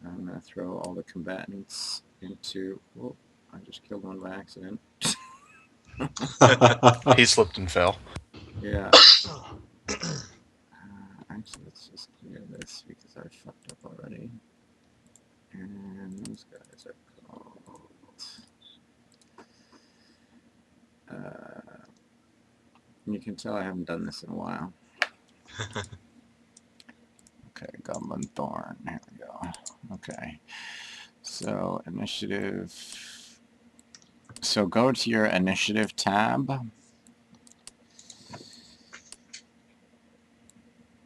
I'm going to throw all the combatants into... Oh, I just killed one by accident. He slipped and fell. Yeah. Actually, let's just clear this because I fucked up already. And those guys are called... you can tell I haven't done this in a while. Okay, Goblin Thorn. Here we go. Okay. So, initiative. So, go to your initiative tab.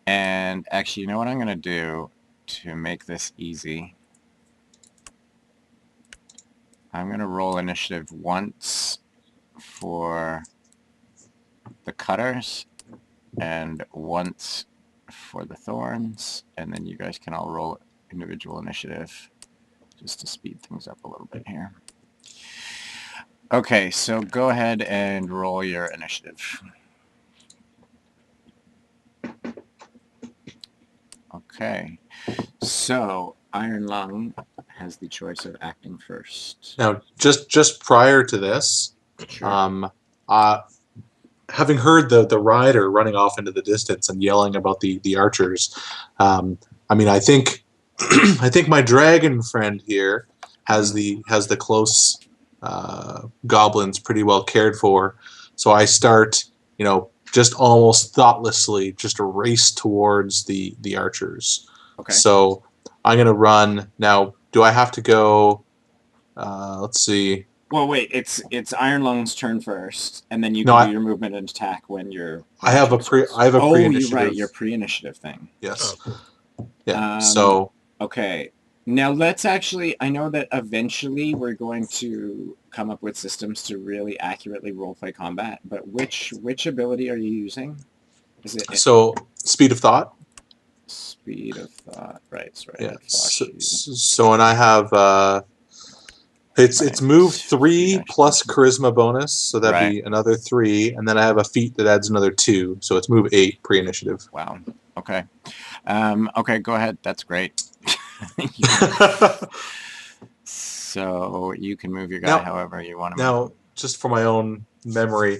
And actually, you know what I'm going to do to make this easy? I'm going to roll initiative once for the cutters and once for the thorns, and then you guys can all roll individual initiative just to speed things up a little bit here. Okay, so go ahead and roll your initiative. Okay, so Iron Lung has the choice of acting first. Now, just prior to this, Sure. Having heard the rider running off into the distance and yelling about the archers, I mean, I think I think my dragon friend here has the close goblins pretty well cared for. So I start, just almost thoughtlessly, just a race towards the archers. Okay. So I'm gonna run now. Do I have to go? Let's see. Well, wait. It's Iron Lung's turn first, and then you No, can do your movement and attack when you're. I have a You're pre-initiative. right. Your pre-initiative thing. Yes. Oh, cool. Yeah. So Okay. Now let's actually. I know that eventually we're going to come up with systems to really accurately roleplay combat. But which ability are you using? Is it speed of thought. speed of thought? Right. It's right. Yeah. Flashy. And I have it's Right. move 3 Feet plus action. charisma bonus, so that'd Right. be another 3, and then I have a feat that adds another 2, so it's move 8 pre-initiative. Wow. Okay. Okay. Go ahead. That's great. So you can move your guy however you want to move. Now, just for my own memory,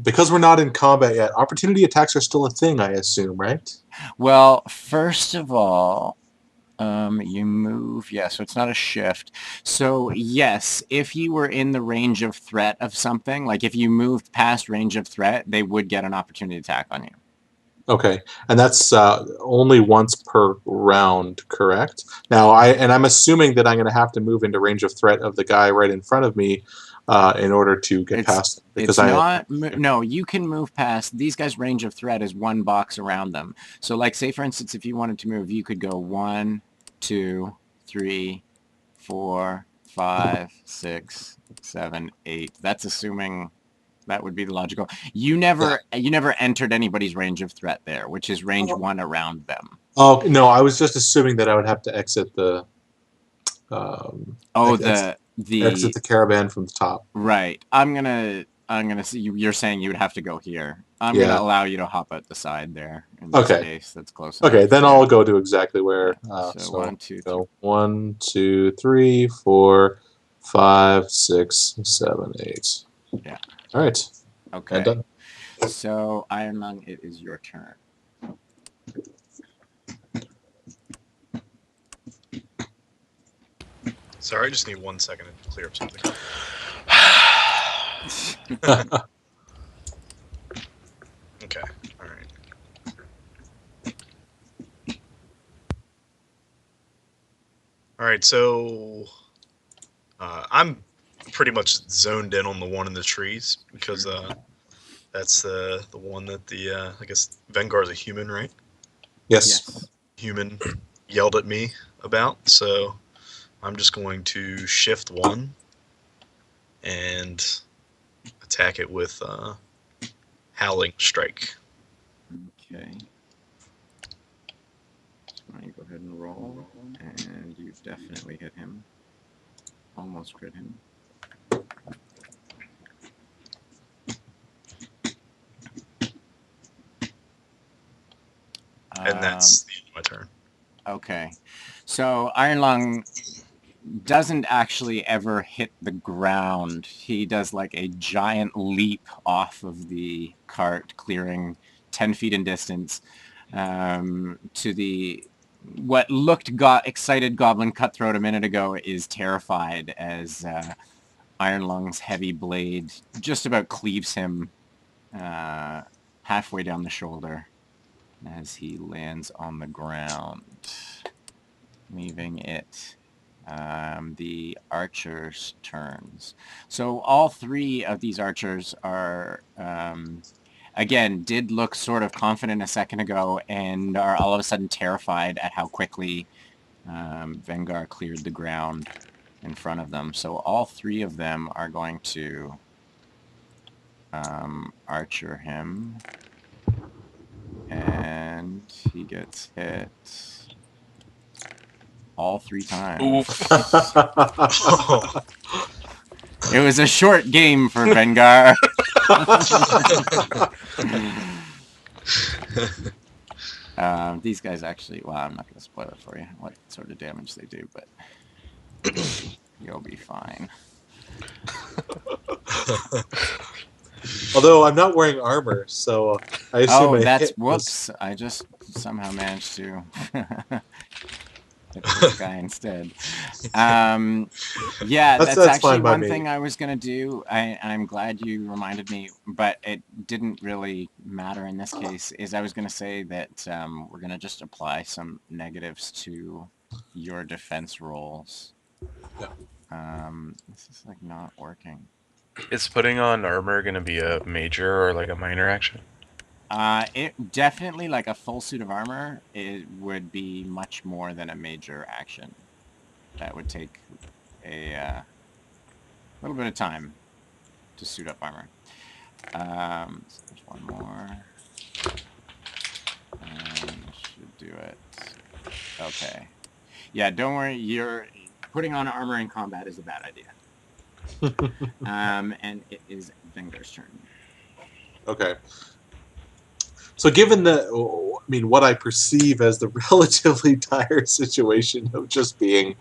because we're not in combat yet, opportunity attacks are still a thing, I assume, right? Well, first of all, you move, yeah, so it's not a shift. So yes, if you were in the range of threat of something, like if you moved past range of threat, they would get an opportunity attack on you. Okay, and that's only once per round, correct? Now, I'm assuming that I'm going to have to move into range of threat of the guy right in front of me in order to get past him, because no, you can move past. These guys' range of threat is one box around them. So like, say for instance, if you wanted to move, you could go 1, 2, 3, 4, 5, 6, 7, 8. That's assuming that would be the logical. You never entered anybody's range of threat there, which is range 1 around them. Oh no, I was just assuming that I would have to exit the exit the caravan from the top. Right. I'm gonna see. You're saying you would have to go here. I'm Yeah. gonna allow you to hop at the side there. In this case, that's close enough. Okay, then I'll go to exactly where. So 1, 2, 3. 1, 2, 3, 4, 5, 6, 7, 8. Yeah. All right. Okay. I'm done. So Iron Lung, it is your turn. Sorry, I just need 1 second to clear up something. Okay, alright. Alright, so I'm pretty much zoned in on the one in the trees because that's the one that I guess Vengar's a human, right? Yes. Human yelled at me about, so I'm just going to shift 1 and attack it with Howling Strike. Okay. Why don't you go ahead and roll, and you've definitely hit him. Almost crit him. And that's the end of my turn. Okay. So Iron Lung doesn't actually ever hit the ground. He does like a giant leap off of the cart, clearing 10 feet in distance to the what looked excited Goblin Cutthroat a minute ago is terrified as Iron Lung's heavy blade just about cleaves him halfway down the shoulder as he lands on the ground, leaving it the archers' turns. So all three of these archers are, again, did look sort of confident a second ago and are all of a sudden terrified at how quickly Vengar cleared the ground in front of them. So all three of them are going to archer him. And he gets hit all 3 times. Oh. It was a short game for Vengar. These guys actually, well, I'm not going to spoil it for you, what sort of damage they do, but you'll be fine. Although I'm not wearing armor, so I assume Oh, that's, hit whoops, I just somehow managed to hit this guy instead. Yeah, that's actually one thing I was going to do. I'm glad you reminded me, but it didn't really matter in this case, is I was going to say that we're going to just apply some negatives to your defense rolls. Yeah. This is like not working. Is putting on armor going to be a major or like a minor action? It definitely, like a full suit of armor, it would be much more than a major action. That would take a little bit of time to suit up armor. So there's one more. And should do it. Okay. Yeah, don't worry. You're putting on armor in combat is a bad idea. And it is Vengar's turn. Okay. So given what I perceive as the relatively dire situation of just being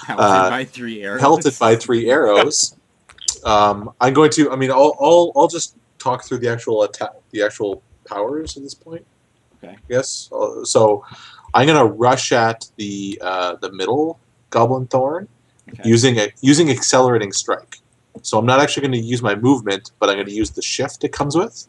pelted by 3 arrows. Pelted by 3 arrows. I'm going to. I'll just talk through the actual attack, the actual powers at this point. Okay. Yes. So I'm going to rush at the middle Goblin Thorn using accelerating strike. So I'm not actually going to use my movement, but I'm going to use the shift it comes with.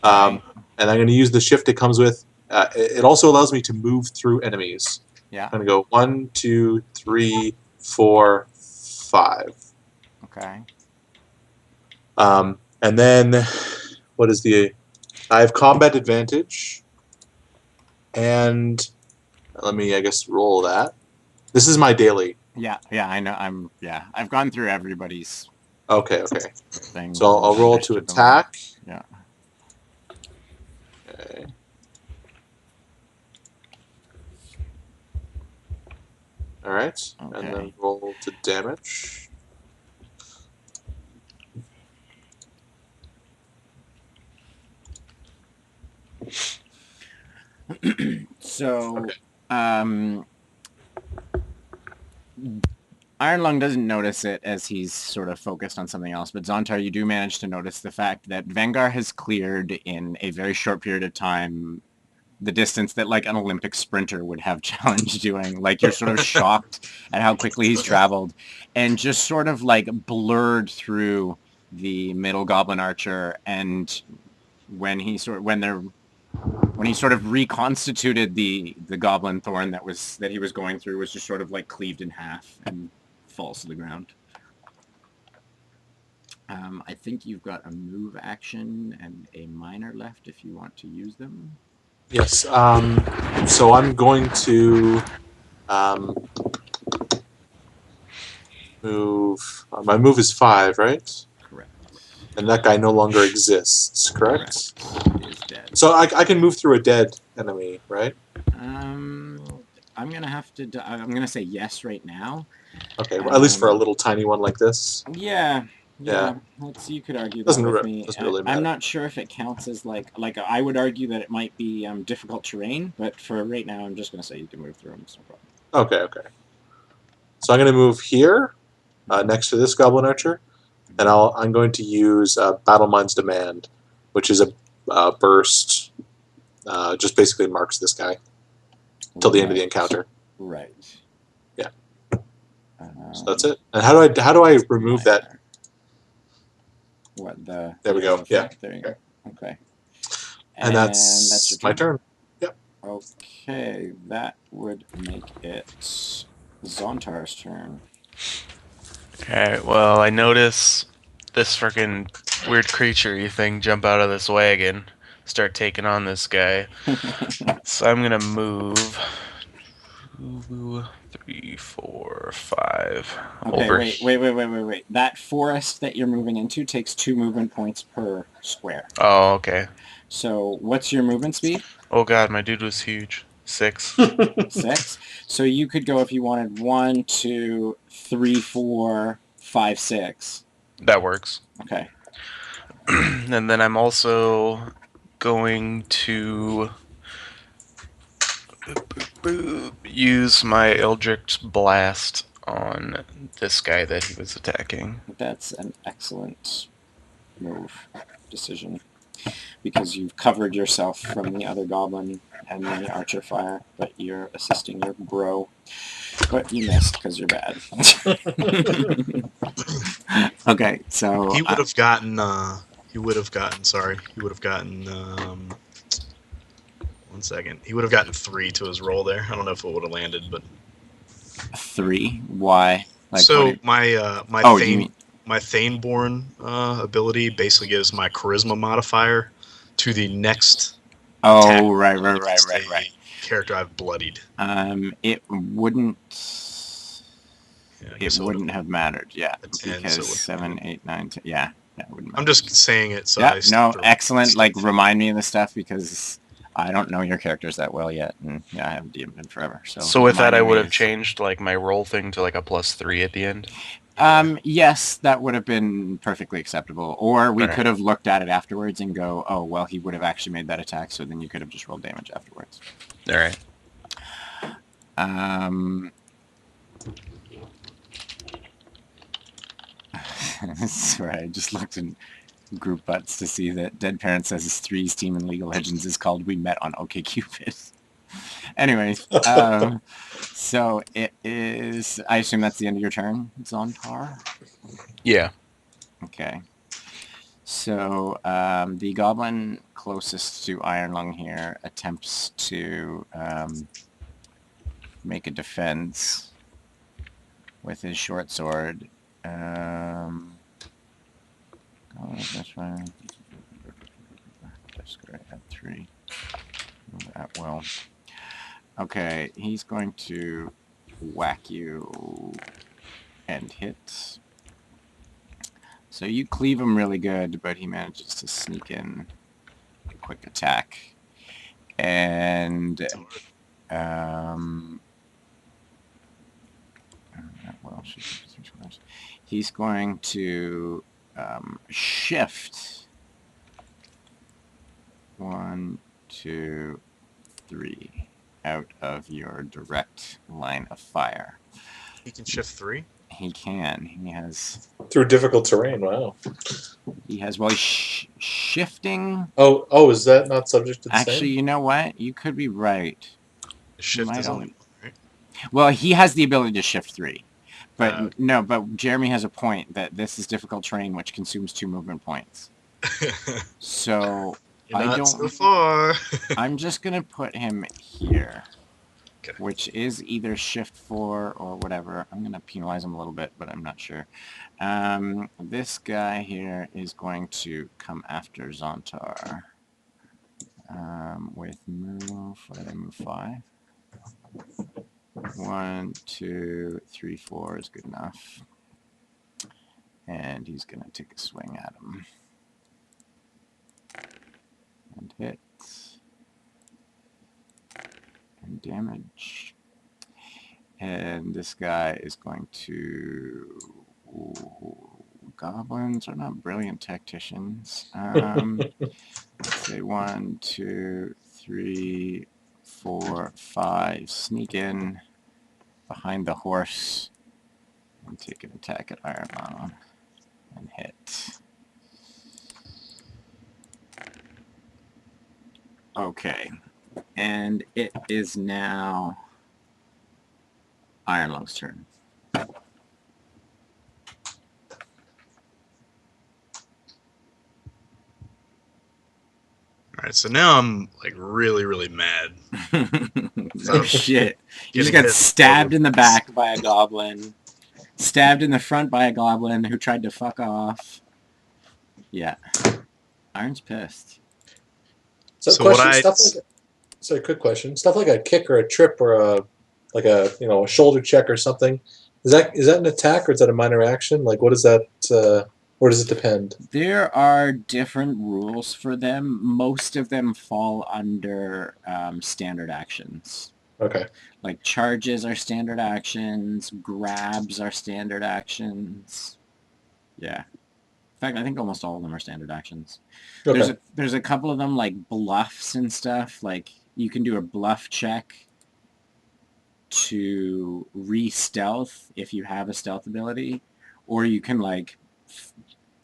And I'm going to use the shift it comes with. It also allows me to move through enemies. Yeah. I'm going to go 1, 2, 3, 4, 5. Okay. And then, what is I have combat advantage. And let me, I guess, roll that. This is my daily. Yeah, I know. I've gone through everybody's. Okay. Things. So I'll roll to attack. Yeah. Okay. All right. Okay. And then roll to damage. So, okay. Iron Lung doesn't notice it as he's sort of focused on something else, but Zontar, you do manage to notice the fact that Vengar has cleared in a very short period of time the distance that like an Olympic sprinter would have challenge doing. Like you're sort of shocked at how quickly he's traveled and just sort of like blurred through the middle Goblin Archer, and when he sort of reconstituted the Goblin Thorn that he was going through was just sort of like cleaved in half and falls to the ground. I think you've got a move action and a minor left if you want to use them. Yes. So I'm going to move. My move is 5, right? Correct. And that guy no longer exists, correct? He is dead. So I can move through a dead enemy, right? I'm gonna have to. I'm gonna say yes right now. Okay, well, at least for a little tiny one like this. Yeah. You could argue that with me. Doesn't really matter. I'm not sure if it counts as like I would argue that it might be difficult terrain, but for right now, I'm just gonna say you can move through them. It's no problem. Okay. So I'm going to move here, next to this Goblin Archer, and I'm going to use Battle Mind's Demand, which is a burst. Just basically marks this guy till the end of the encounter. Right. Yeah. So that's it. And how do I remove that? What the? There we go. Yeah. There you go. Okay. And that's your my turn. Yep. Okay, that would make it Zontar's turn. Okay, well, I notice this freaking weird creature-y thing jump out of this wagon, start taking on this guy. So I'm gonna move 2, 3, 4, 5 Okay, over. wait. That forest that you're moving into takes 2 movement points per square. Oh, okay. So what's your movement speed? Oh god, my dude was huge. 6. 6. So you could go if you wanted 1, 2, 3, 4, 5, 6. That works. Okay. And then I'm also going to use my Eldritch Blast on this guy that he was attacking. That's an excellent decision. Because you've covered yourself from the other goblin and the archer fire, but you're assisting your bro. But you missed because you're bad. Okay, so He would have gotten. He would have gotten. Sorry. He would have gotten. 1 second. He would have gotten 3 to his roll there. I don't know if it would have landed, but 3. Why? Like so what my oh, Thane, you mean my Thaneborn ability basically gives my charisma modifier to the next attack oh, right. against a character I've bloodied. It wouldn't. Yeah, I It guess wouldn't have mattered, yeah, a 10, because so it 7, 8, 9, 10, yeah, that wouldn't matter. I'm just saying it. So Yeah, I no, still- excellent. Like, remind me of the stuff because I don't know your characters that well yet, and yeah, I haven't DM'd in forever. So with that, I reminding would me have is- changed like my roll thing to like a +3 at the end. Yes, that would have been perfectly acceptable. Or we Alright. could have looked at it afterwards and go, oh, well, he would have actually made that attack, so then you could have just rolled damage afterwards. All right. Sorry, I just looked in group butts to see that Dead Parent says his threes team in League of Legends is called We Met on OkCupid. Anyways, so it is. I assume that's the end of your turn, Zontar? Yeah. Okay. So the goblin closest to Iron Lung here attempts to make a defense with his short sword. That's right. That's great. At 3. At will. Okay, he's going to whack you and hit. So you cleave him really good, but he manages to sneak in a quick attack. And well, he's going to shift 1, 2, 3 out of your direct line of fire. He can shift 3. He can. He has. Through difficult terrain. Wow. He has. Well, he's shifting. Oh, is that not subject to the Actually, same? you know what? You could be right. Shift might is only only- 1, right? Well, he has the ability to shift 3. But Okay. no, but Jeremy has a point that this is difficult terrain, which consumes 2 movement points. So You're I not don't. so far. I'm just gonna put him here, Okay. which is either shift 4 or whatever. I'm gonna penalize him a little bit, but I'm not sure. This guy here is going to come after Zontar with move. What did I move? 5. 1, 2, 3, 4 is good enough. And he's going to take a swing at him. And hit. And damage. And this guy is going to... Ooh, goblins are not brilliant tacticians. Let's say 1, 2, 3, 4, 5. Sneak in behind the horse and take an attack at Iron Lung and hit. Okay, and it is now Iron Lung's turn. All right, so now I'm like really mad. Oh shit. You just Getting got hit stabbed over in the once. back by a goblin. Stabbed in the front by a goblin who tried to fuck off. Yeah. Iron's pissed. So, So what question, I stuff like sorry, quick question. Stuff like a kick or a trip or a a shoulder check or something. Is that an attack or is that a minor action? Like, what is that? Where does it depend? There are different rules for them. Most of them fall under standard actions. Okay. Like charges are standard actions, grabs are standard actions. Yeah. In fact, I think almost all of them are standard actions. Okay. There's a couple of them like bluffs and stuff. Like you can do a bluff check to re-stealth if you have a stealth ability, or you can like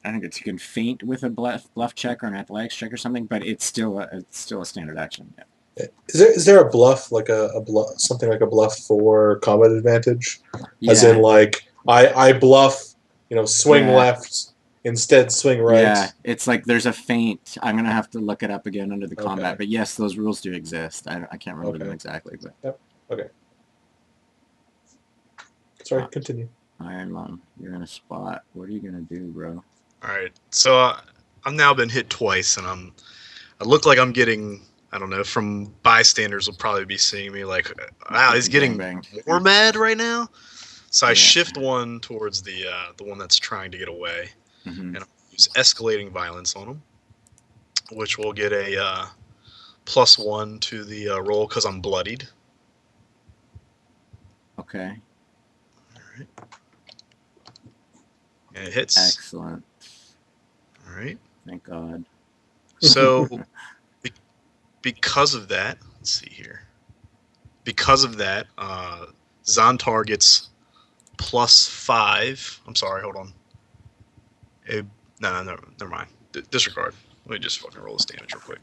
I think you can feint with a bluff check or an athletics check or something, but it's still a standard action. Yeah. Is there a bluff like a bluff something like a bluff for combat advantage? As in Yeah. like I bluff, swing Yeah. left instead swing right. Yeah, it's like there's a feint. I'm gonna have to look it up again under the combat, Okay. but yes, those rules do exist. I can't remember them Okay. exactly, but Yep. Okay. Sorry, continue. Iron Lung, you're in a spot. What are you gonna do, bro? All right, so I've now been hit twice, and I look like I'm getting, I don't know, from bystanders will probably be seeing me like, wow, he's getting Gangbanged. more mad right now. So I Yeah. shift one towards the one that's trying to get away, Mm-hmm. and I'll use escalating violence on him, which will get a +1 to the roll because I'm bloodied. Okay. All right, and it hits. Excellent. All right. Thank God. So, because of that, let's see here. Because of that, Zontar gets +5. I'm sorry, hold on. No, never mind. Disregard. Let me just fucking roll this damage real quick.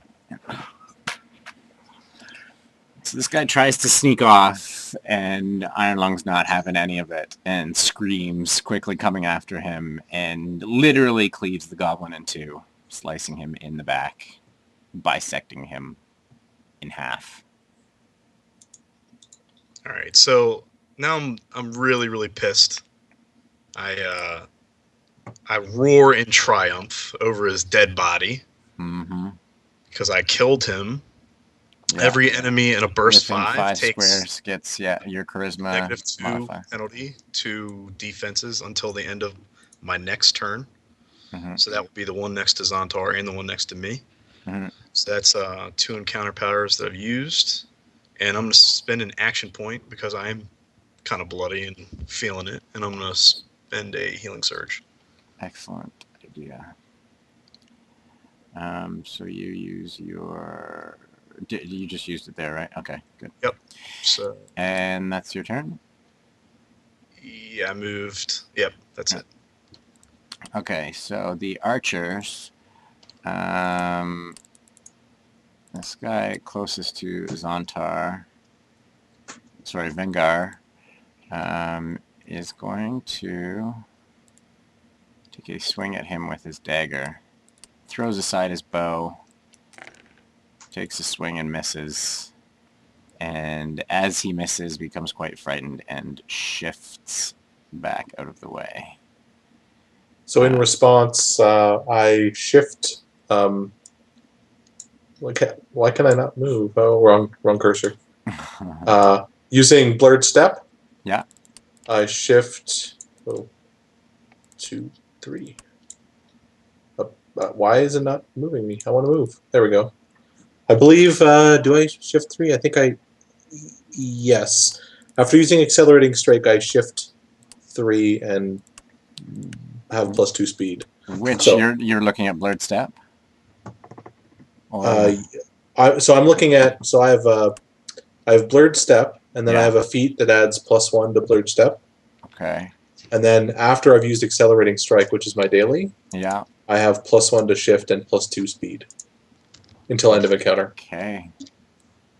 So this guy tries to sneak off, and Iron Lung's not having any of it, and screams, quickly coming after him, and literally cleaves the goblin in two, slicing him in the back, bisecting him in half. All right, so now I'm really pissed. I roar in triumph over his dead body Mm-hmm. because I killed him. Yeah. Every enemy in a burst Within 5 takes squares gets your charisma -2 modifier. penalty to defenses until the end of my next turn. Mm-hmm. So that would be the one next to Zontar and the one next to me. Mm-hmm. So that's 2 encounter powers that I've used. And I'm going to spend an action point because I'm kind of bloody and feeling it. And I'm going to spend a healing surge. Excellent idea. So you use your... You just used it there, right? Okay, good. Yep. So, and that's your turn? Yeah, I moved. Yep, that's it. Okay, so the archers... this guy closest to Zontar... Sorry, Vengar... is going to take a swing at him with his dagger. Throws aside his bow. Takes a swing and misses. And as he misses, becomes quite frightened and shifts back out of the way. So in response, I shift. Why can I not move? Oh, wrong cursor. Using blurred step. Yeah. I shift 2, 3. Why is it not moving me? I want to move. There we go. I believe, do I shift 3? I think yes. After using accelerating strike, I shift 3 and have +2 speed. Which So, you're looking at blurred step? Or... so I'm looking at, I have blurred step, and then I Yeah. have a feat that adds +1 to blurred step. Okay. And then after I've used accelerating strike, which is my daily, Yeah. I have +1 to shift and +2 speed until end of encounter. Okay.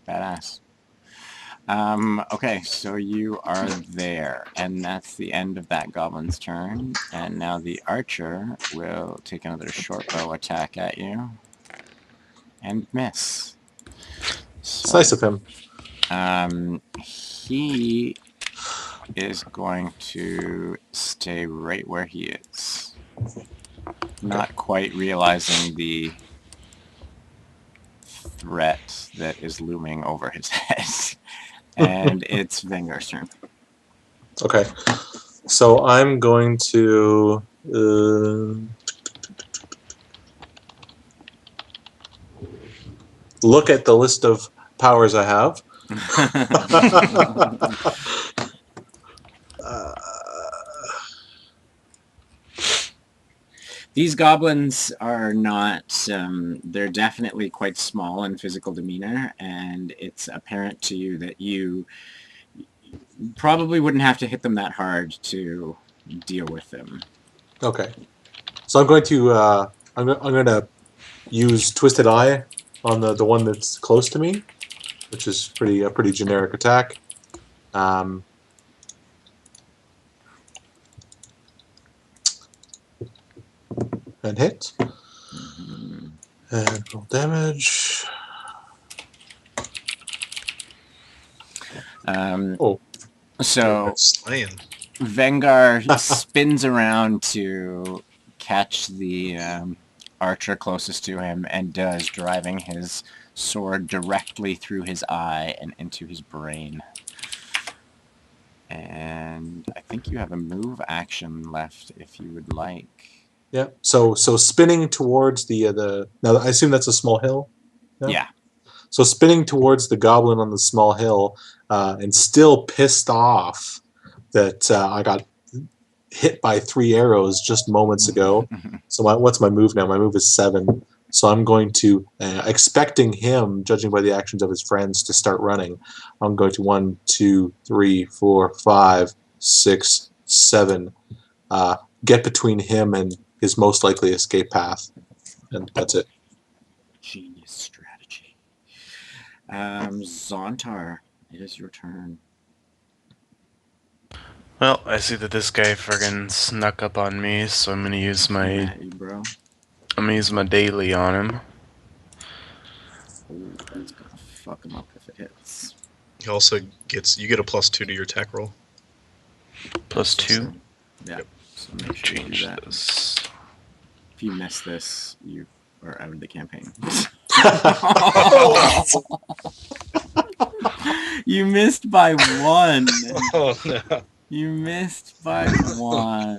Badass. Okay, so you are there, and that's the end of that goblin's turn. And now the archer will take another short bow attack at you and miss. It's nice of him. He is going to stay right where he is, not quite realizing the threat that is looming over his head. And it's Vengar's turn. Okay. So I'm going to... look at the list of powers I have. These goblins are not, they're definitely quite small in physical demeanor, and it's apparent to you that you probably wouldn't have to hit them that hard to deal with them. Okay. So I'm going to I'm going to use Twisted Eye on the one that's close to me, which is a pretty generic attack. And hit. And roll damage. So That's slaying. Vengar spins around to catch the archer closest to him and does, driving his sword directly through his eye and into his brain. And I think you have a move action left if you would like. Yeah. So spinning towards the now I assume that's a small hill. Yeah. So spinning towards the goblin on the small hill, and still pissed off that I got hit by 3 arrows just moments ago. So what's my move now? My move is 7. So I'm going to, expecting him, judging by the actions of his friends, to start running. I'm going to 1, 2, 3, 4, 5, 6, 7. Get between him and his most likely escape path, and that's it. Genius strategy. Zontar, it is your turn. Well, I see that this guy friggin' snuck up on me, so I'm gonna use my daily on him. Oh, that's gonna fuck him up if it hits. He also gets you get a +2 to your attack roll. +2. Yeah. Yep. So make sure you do Change that. this. If you miss this, you are out of the campaign. You missed by 1. Oh no! You missed by 1.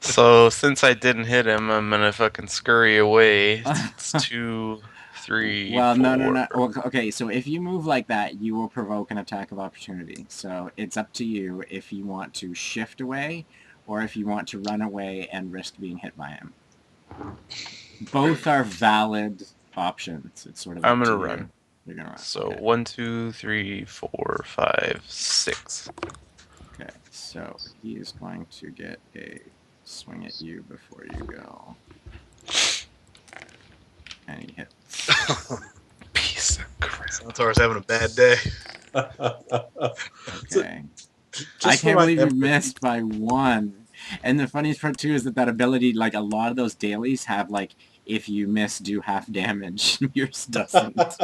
So since I didn't hit him, I'm gonna fucking scurry away. It's 2, 3. Well, 4. no. Well, okay, so if you move like that, you will provoke an attack of opportunity. So it's up to you if you want to shift away or if you want to run away and risk being hit by him. Both are valid options. It's sort of. I'm up gonna to you. run. You're gonna run. So okay. 1, 2, 3, 4, 5, 6. Okay, so he is going to get a swing at you before you go. And he hits. Piece of crap. Centaur's having a bad day. Okay. I can't believe you missed by 1. And the funniest part too is that ability, like a lot of those dailies have like, if you miss, do half damage. Yours doesn't.